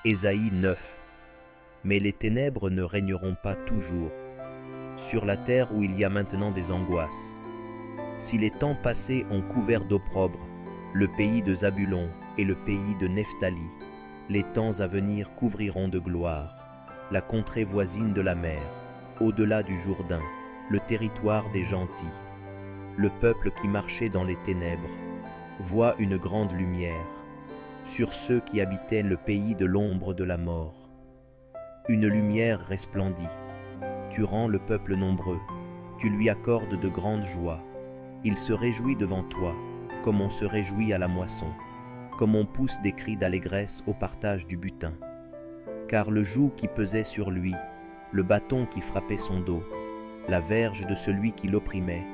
Ésaïe 9. Mais les ténèbres ne régneront pas toujours, sur la terre où il y a maintenant des angoisses. Si les temps passés ont couvert d'opprobre le pays de Zabulon et le pays de Nephtali, les temps à venir couvriront de gloire la contrée voisine de la mer, au-delà du Jourdain, le territoire des gentils. Le peuple qui marchait dans les ténèbres voit une grande lumière sur ceux qui habitaient le pays de l'ombre de la mort. Une lumière resplendit. Tu rends le peuple nombreux, tu lui accordes de grandes joies. Il se réjouit devant toi, comme on se réjouit à la moisson, comme on pousse des cris d'allégresse au partage du butin. Car le joug qui pesait sur lui, le bâton qui frappait son dos, la verge de celui qui l'opprimait,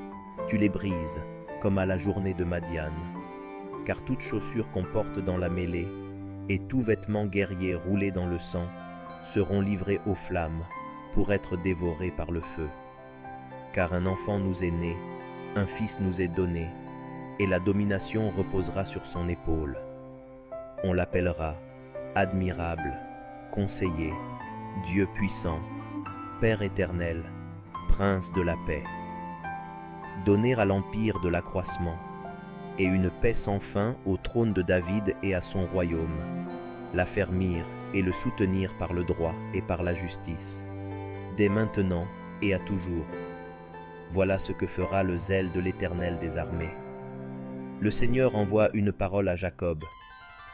tu les brises, comme à la journée de Madian. Car toute chaussure qu'on porte dans la mêlée, et tout vêtement guerrier roulé dans le sang, seront livrés aux flammes, pour être dévorés par le feu. Car un enfant nous est né, un fils nous est donné, et la domination reposera sur son épaule. On l'appellera admirable, conseiller, Dieu puissant, Père éternel, Prince de la paix. Donner à l'empire de l'accroissement, et une paix sans fin au trône de David et à son royaume, l'affermir et le soutenir par le droit et par la justice, dès maintenant et à toujours. Voilà ce que fera le zèle de l'Éternel des armées. Le Seigneur envoie une parole à Jacob,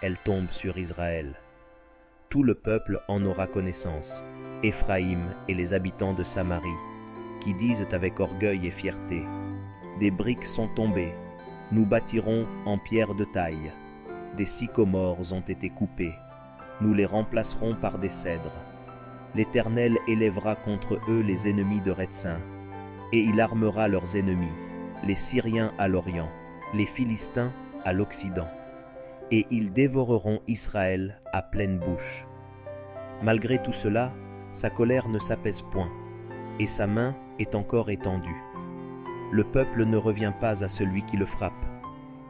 elle tombe sur Israël. Tout le peuple en aura connaissance, Éphraïm et les habitants de Samarie, qui disent avec orgueil et fierté, des briques sont tombées, nous bâtirons en pierre de taille. Des sycomores ont été coupés, nous les remplacerons par des cèdres. L'Éternel élèvera contre eux les ennemis de Rétsin, et il armera leurs ennemis, les Syriens à l'Orient, les Philistins à l'Occident. Et ils dévoreront Israël à pleine bouche. Malgré tout cela, sa colère ne s'apaise point, et sa main est encore étendue. Le peuple ne revient pas à celui qui le frappe,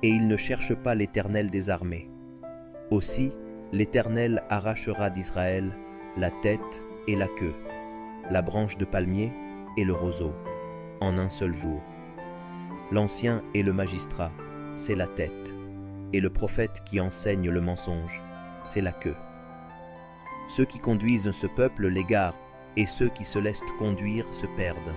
et il ne cherche pas l'Éternel des armées. Aussi, l'Éternel arrachera d'Israël la tête et la queue, la branche de palmier et le roseau, en un seul jour. L'ancien et le magistrat, c'est la tête, et le prophète qui enseigne le mensonge, c'est la queue. Ceux qui conduisent ce peuple l'égarent, et ceux qui se laissent conduire se perdent.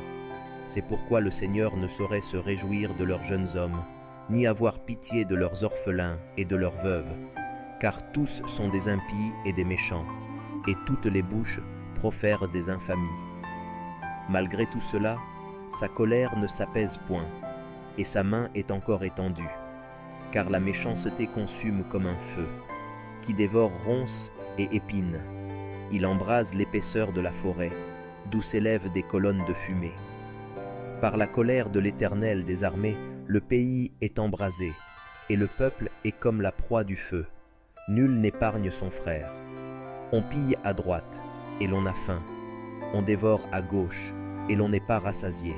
C'est pourquoi le Seigneur ne saurait se réjouir de leurs jeunes hommes, ni avoir pitié de leurs orphelins et de leurs veuves, car tous sont des impies et des méchants, et toutes les bouches profèrent des infamies. Malgré tout cela, sa colère ne s'apaise point, et sa main est encore étendue, car la méchanceté consume comme un feu, qui dévore ronces et épines. Il embrase l'épaisseur de la forêt, d'où s'élèvent des colonnes de fumée. Par la colère de l'Éternel des armées, le pays est embrasé, et le peuple est comme la proie du feu. Nul n'épargne son frère. On pille à droite, et l'on a faim. On dévore à gauche, et l'on n'est pas rassasié.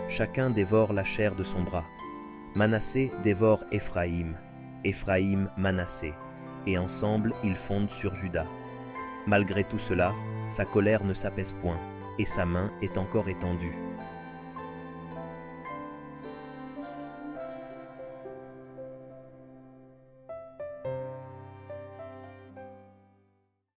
Chacun dévore la chair de son bras. Manassé dévore Éphraïm, Éphraïm Manassé, et ensemble ils fondent sur Juda. Malgré tout cela, sa colère ne s'apaise point, et sa main est encore étendue.